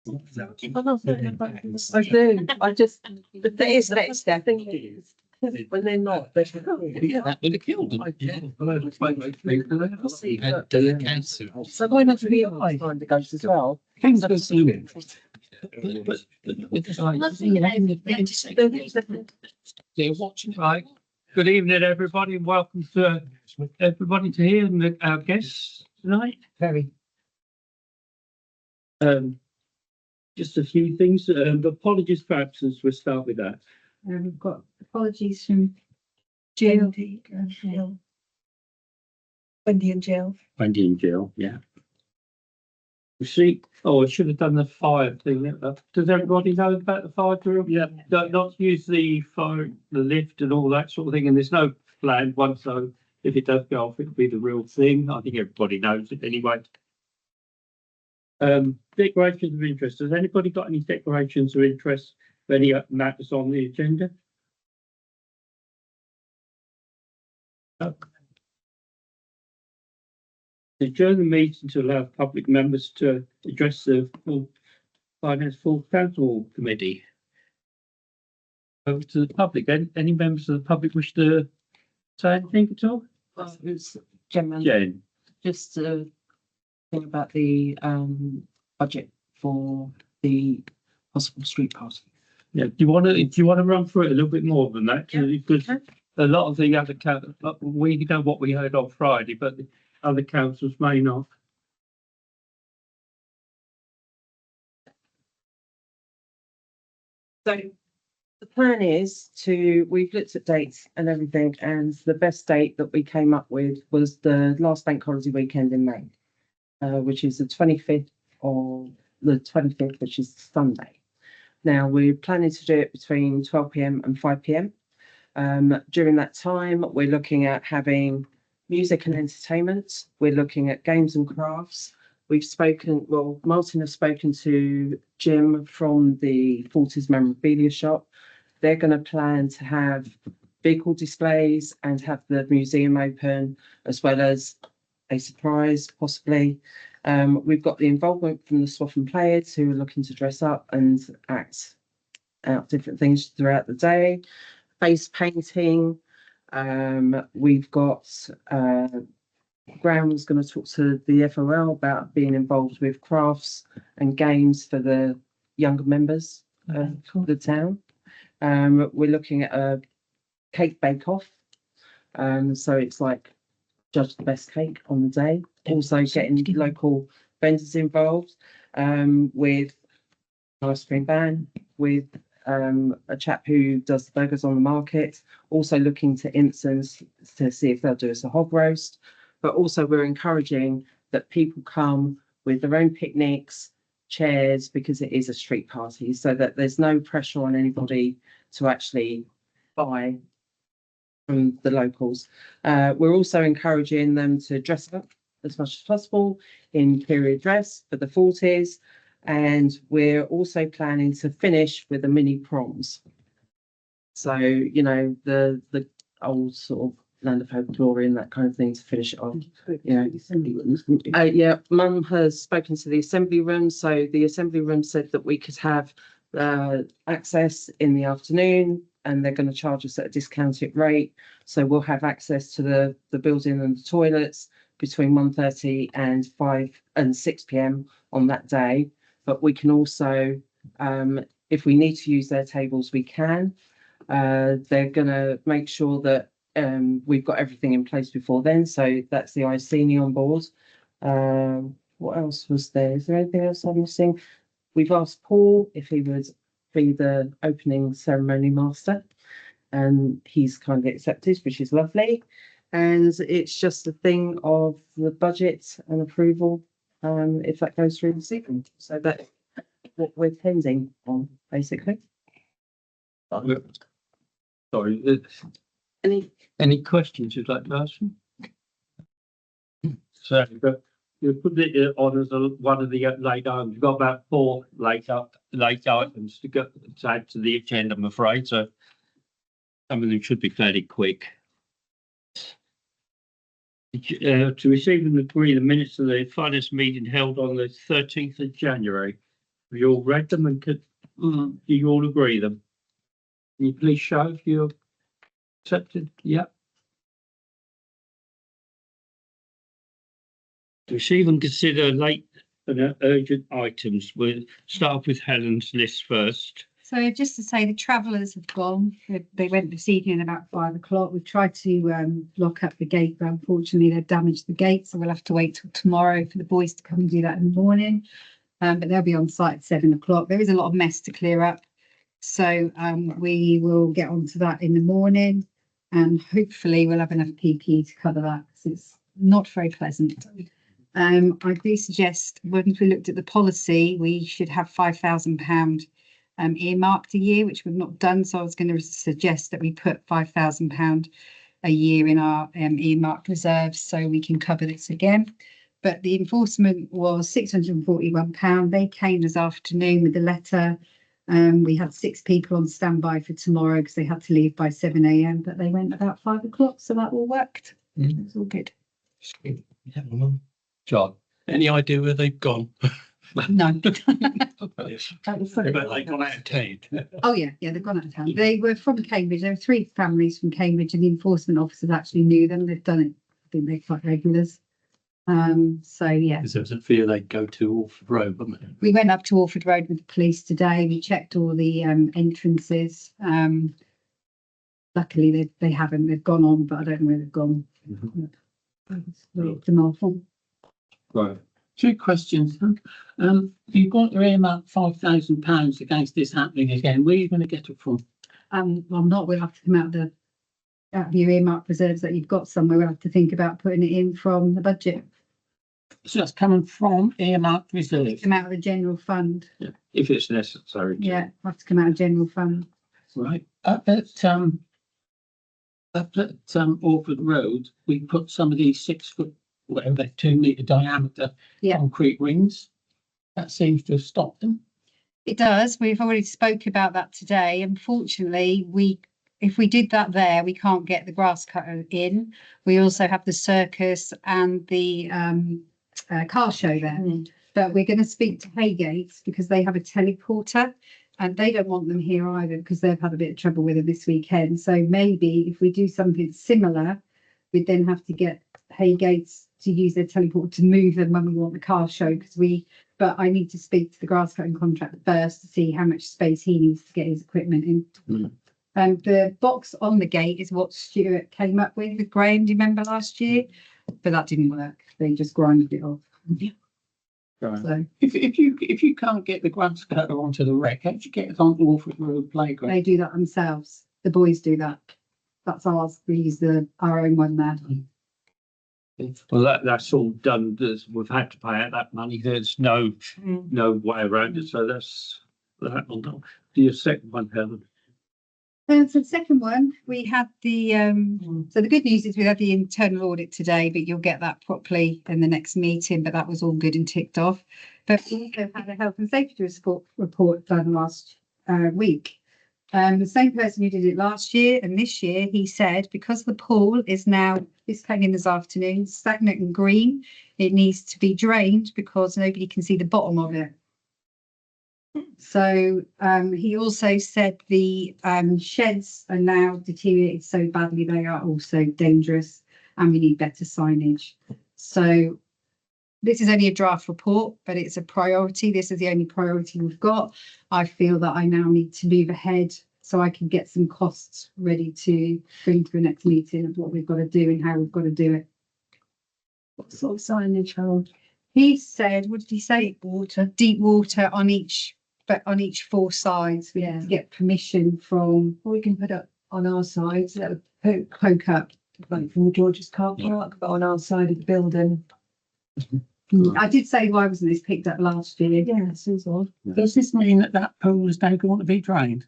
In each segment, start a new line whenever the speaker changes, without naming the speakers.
I do. I just. But that is next step. When they're not, they should.
Yeah, that would have killed them. And cancer.
So why not be behind the ghost as well?
Things go through. They're watching.
Right. Good evening, everybody, and welcome to everybody to hear our guests tonight.
Very.
Just a few things. Apologies for absence. We'll start with that.
We've got apologies from Jill. Wendy and Jill.
Wendy and Jill, yeah. You see, I should have done the fire thing. Does everybody know about the fire drill? Yeah. Not to use the fire, the lift and all that sort of thing, and there's no planned one, so if it does go off, it'll be the real thing. I think everybody knows it anyway. Declarations of interest. Has anybody got any declarations of interest for any matters on the agenda? No. Adjourn the meeting to allow public members to address the full council committee. Over to the public. Any members of the public wish to say anything at all?
It's Gemma,
Jen.
just a thing about the budget for the possible street party.
Yeah, do you want to run through it a little bit more than that?
Yeah,
Because a lot of the other we know what we heard on Friday, but the other councils may not.
So the plan is we've looked at dates and everything, and the best date that we came up with was the last bank holiday weekend in May, which is the 25th or the 25th, which is Sunday. Now we're planning to do it between 12 p.m. and 5 p.m. During that time, we're looking at having music and entertainment. We're looking at games and crafts. Martin has spoken to Jim from the Forties Memorabilia Shop. They're going to plan to have vehicle displays and have the museum open, as well as a surprise, possibly. We've got the involvement from the Swaffham players who are looking to dress up and act out different things throughout the day. Face painting. We've got Graham was going to talk to the FOL about being involved with crafts and games for the younger members of the town. We're looking at a cake bake-off. So it's like judge the best cake on the day. Also getting local vendors involved with an ice cream van, with a chap who does the burgers on the market. Also looking to Impsons to see if they'll do us a hog roast. But also we're encouraging that people come with their own picnics, chairs, because it is a street party, so that there's no pressure on anybody to actually buy from the locals. We're also encouraging them to dress up as much as possible in period dress for the 40s. And we're also planning to finish with a mini proms. So, you know, the old sort of Land of Hope glory and that kind of thing to finish it off. Yeah, Mum has spoken to the assembly room. So the assembly room said that we could have access in the afternoon, and they're going to charge us at a discounted rate. So we'll have access to the building and the toilets between 1:30 and 5 and 6 p.m. on that day. But we can also, if we need to use their tables, we can. They're going to make sure that we've got everything in place before then. So that's the Iceni on board. What else was there? Is there anything else I'm missing? We've asked Paul if he would be the opening ceremony master, and he's kindly accepted, which is lovely. And it's just a thing of the budget and approval, if that goes through this evening. So that's what we're pending on, basically.
Sorry. Any questions you'd like to ask them? So you put it on as one of the late items. You've got about 4 late items to add to the agenda, I'm afraid. So some of them should be fairly quick. To receive and agree the minutes of the finance meeting held on the 13th of January. We all read them and could, do you all agree them? Can you please show if you're accepted? Yep. To receive and consider late and urgent items. We'll start off with Helen's list first.
So just to say, the travellers have gone. They went this evening about 5 o'clock. We've tried to lock up the gate, but unfortunately they've damaged the gate, so we'll have to wait till tomorrow for the boys to come and do that in the morning. But they'll be on site at 7 o'clock. There is a lot of mess to clear up, so we will get onto that in the morning, and hopefully we'll have enough PPE to cover that, because it's not very pleasant. I do suggest, when we looked at the policy, we should have £5,000 earmarked a year, which we've not done. So I was going to suggest that we put £5,000 a year in our earmarked reserves so we can cover this again. But the enforcement was £641. They came this afternoon with the letter. We had 6 people on standby for tomorrow because they had to leave by 7 a.m. But they went about 5 o'clock, so that all worked. It was all good.
John, any idea where they've gone?
No.
But they gone out of town.
Oh yeah, they've gone out of town. They were from Cambridge. There were 3 families from Cambridge, and the enforcement officers actually knew them. They've done it. I think they're quite regulars. So yeah,
Because there was a fear they'd go to Orford Road, wasn't it?
we went up to Orford Road with the police today. We checked all the entrances. Luckily they haven't. They've gone on, but I don't know where they've gone.
Right.
2 questions. You've got to earmark £5,000 against this happening again. Where are you going to get it from?
Well, not. We'll have to come out of your earmark reserves that you've got somewhere. We'll have to think about putting it in from the budget.
So that's coming from earmarked reserves.
Come out of the general fund.
Yeah. If it's necessary.
Yeah, have to come out of general fund.
Right. Up at Orford Road, we put some of these 6 foot, whatever they're 2 metre diameter
Yeah.
concrete rings. That seems to have stopped them.
It does. We've already spoke about that today. Unfortunately, if we did that there, we can't get the grass cutter in. We also have the circus and the car show there. But we're going to speak to Haygates because they have a teleporter and they don't want them here either because they've had a bit of trouble with it this weekend. So maybe if we do something similar, we'd then have to get Haygates to use their teleporter to move them when we want the car show but I need to speak to the grass cutting contractor first to see how much space he needs to get his equipment in. And the box on the gate is what Stuart came up with Graham, do you remember last year? But that didn't work. They just grinded it off.
Right.
So
If you can't get the grass cutter onto the wreck, how do you get it onto Orford Road playground?
they do that themselves. The boys do that. That's ours. We use our own one there.
Well, that's all done. We've had to pay out that money. There's no way around it. So that's that one done. Your second one, Helen.
So the second one, we had the so the good news is we had the internal audit today, but you'll get that properly in the next meeting. But that was all good and ticked off. But we also had a health and safety report done last week. The same person who did it last year and this year, he said, because the pool is now, this came in this afternoon, stagnant and green, it needs to be drained because nobody can see the bottom of it. So he also said the sheds are now deteriorated so badly, they are also dangerous and we need better signage. So this is only a draft report, but it's a priority. This is the only priority we've got. I feel that I now need to move ahead so I can get some costs ready to bring to the next meeting of what we've got to do and how we've got to do it.
What sort of signage, Harold?
He said, what did he say? Deep water on each, but on each 4 sides. We have to get permission from,
We can put up on our side, so that would
poke up.
like from the George's car park, but on our side of the building.
I did say, why wasn't this picked up last year?
Yeah, seems odd.
Does this mean that pool is now going to be drained?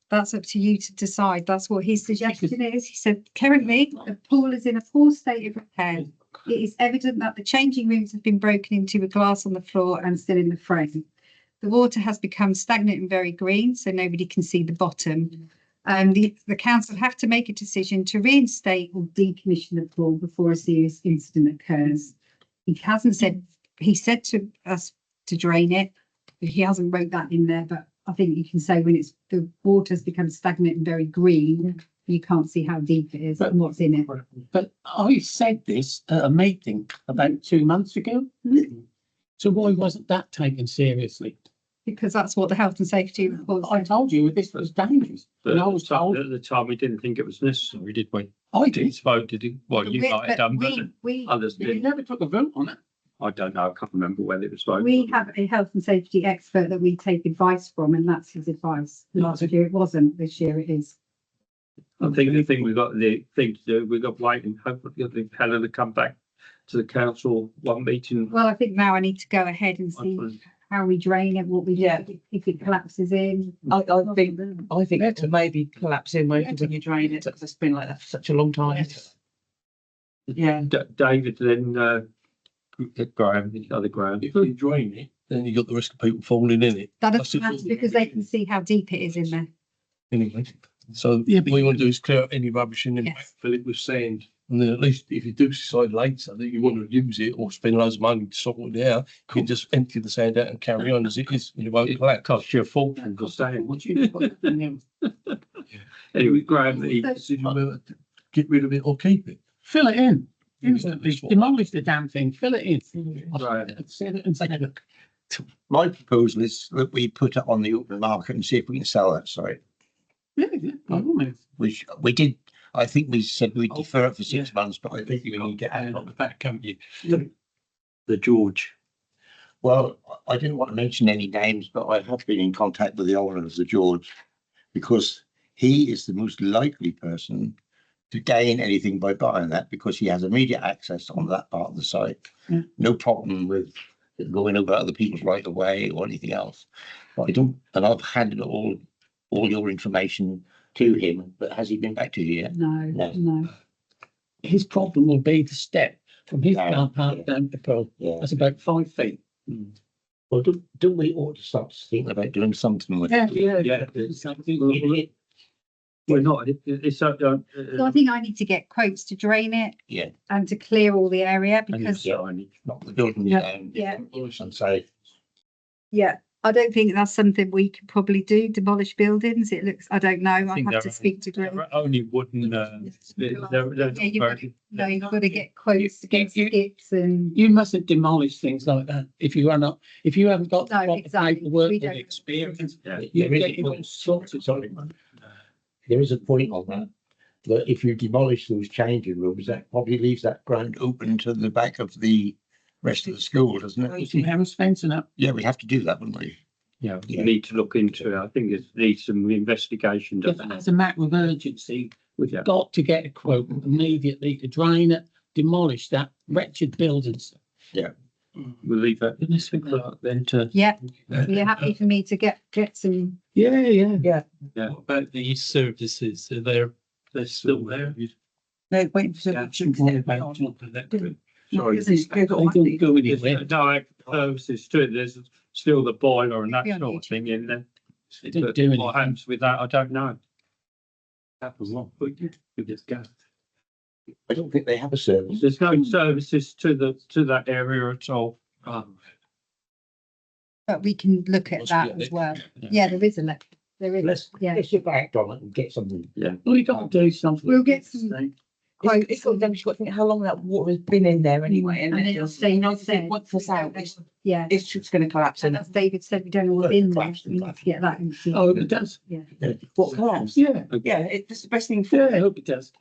That's up to you to decide. That's what his suggestion is. He said, currently, the pool is in a poor state of repair. It is evident that the changing rooms have been broken into with glass on the floor and still in the frame. The water has become stagnant and very green, so nobody can see the bottom. The council have to make a decision to reinstate or decommission the pool before a serious incident occurs. He hasn't said, he said to us to drain it. he hasn't wrote that in there, but I think you can say when the water's become stagnant and very green, you can't see how deep it is and what's in it.
But I said this at a meeting about 2 months ago. So why wasn't that taken seriously?
Because that's what the health and safety report
I
said.
told you this was dangerous. And I was told,
At the time, we didn't think it was necessary, did we?
I did.
It's voted, in- well, you might have done, but others
We
didn't.
never took a vote on it.
I don't know, I can't remember whether it was voted.
We have a health and safety expert that we take advice from, and that's his advice. Last year it wasn't, this year it is.
I think the thing we've got, the thing to do, we've got waiting, hopefully get Helen to come back to the council one meeting.
Well, I think now I need to go ahead and see how we drain it, what we do,
Yeah.
if it collapses in.
I think it will maybe collapse in when you drain it, because it's been like that for such a long time. Yeah.
David, then, Graham, the other Graham.
If you drain it, then you got the risk of people falling in it
That doesn't matter because they can see how deep it is in there.
anyway. So
Yeah,
what
but-
we want to do is clear out any rubbish in it,
Yes.
fill it with sand. And then at least if you do decide later that you want to use it or spend loads of money to sort it out, you can just empty the sand out and carry on as it is, and it won't
It
collapse.
costs you a fortune to stay.
What you put in there?
Anyway, Graham,
Decision whether to get rid of it or keep it.
Fill it in. Instantly demolish the damn thing, fill it in.
Right.
I've said it and said it.
My proposal is that we put it on the open market and see if we can sell that site,
Yeah, yeah, by all means.
which we did. I think we said we'd defer it for 6 months, but I think we need to get
And
out.
on the back, haven't you?
the George.
Well, I didn't want to mention any names, but I have been in contact with the owner of the George because he is the most likely person to gain anything by buying that because he has immediate access on that part of the site.
Yeah.
No problem with it going over other people's right of way or anything else. But I don't, and I've handed all your information to him, but has he been back to you yet?
No.
His problem will be the step from his
Yeah,
car park
yeah.
down to Pearl.
Yeah.
That's about 5 feet.
Well, don't we ought to start thinking about doing something with
Yeah,
it?
yeah.
Yeah.
Something.
We're not, it's,
So I think I need to get quotes to drain it
Yeah.
and to clear all the area
and
because,
it's signage.
Knock the buildings
Yeah.
down.
Yeah.
And say,
yeah, I don't think that's something we could probably do, demolish buildings. It looks, I don't know. I
think
have to
they're-
speak to Greg.
They're only wooden, they're
Yeah, you've got to,
very-
no, you've got to get quotes to get
you-
skips and.
You mustn't demolish things like that if you are not, if you haven't got the
No,
proper
exactly.
paperwork
We
or
don't-
experience.
Yeah.
You
There is
get
a
it all
point.
sorted.
Sorry, there is a point on that, that if you demolish those changing rooms, that probably leaves that ground open to the back of the rest of the school, doesn't
Put
it?
some Harris fencing up.
Yeah, we have to do that, wouldn't we?
Yeah, we
Yeah.
need to look into it. I think it needs some investigation.
If
doesn't it?
as a matter of urgency, we've
Yeah.
got to get a quote immediately to drain it, demolish that wretched buildings.
We'll leave that in this clerk then to.
Yeah, you're happy for me to get some,
Yeah, yeah.
Yeah.
What about these services? Are they're still there?
No, waiting for
Yeah.
Sorry.
They don't go anywhere.
Direct services to it. There's still the boiler and that
Be on
sort of
YouTube.
thing in there.
They don't
But
do
what
anything.
happens with that, I don't know. Happens what? With this gas.
I don't think they have a service.
There's no services to that area at all.
but we can look at
Must
that
be
as
electric.
well.
Yeah.
Yeah, there is there is,
Let's,
yeah.
let's get back on it and get something.
We got to do something.
We'll get some quotes.
It's got, then you've got to think how long that water has been in there anyway, and
And then
then
it'll stay
once
said.
once it's out,
Yeah,
it's just going to collapse.
and
And
as David said, we don't know what's in there. We need to get that.
Oh, it does.
what collapse?
Yeah,
Yeah, it's the best thing
yeah, I
for it.
hope it does.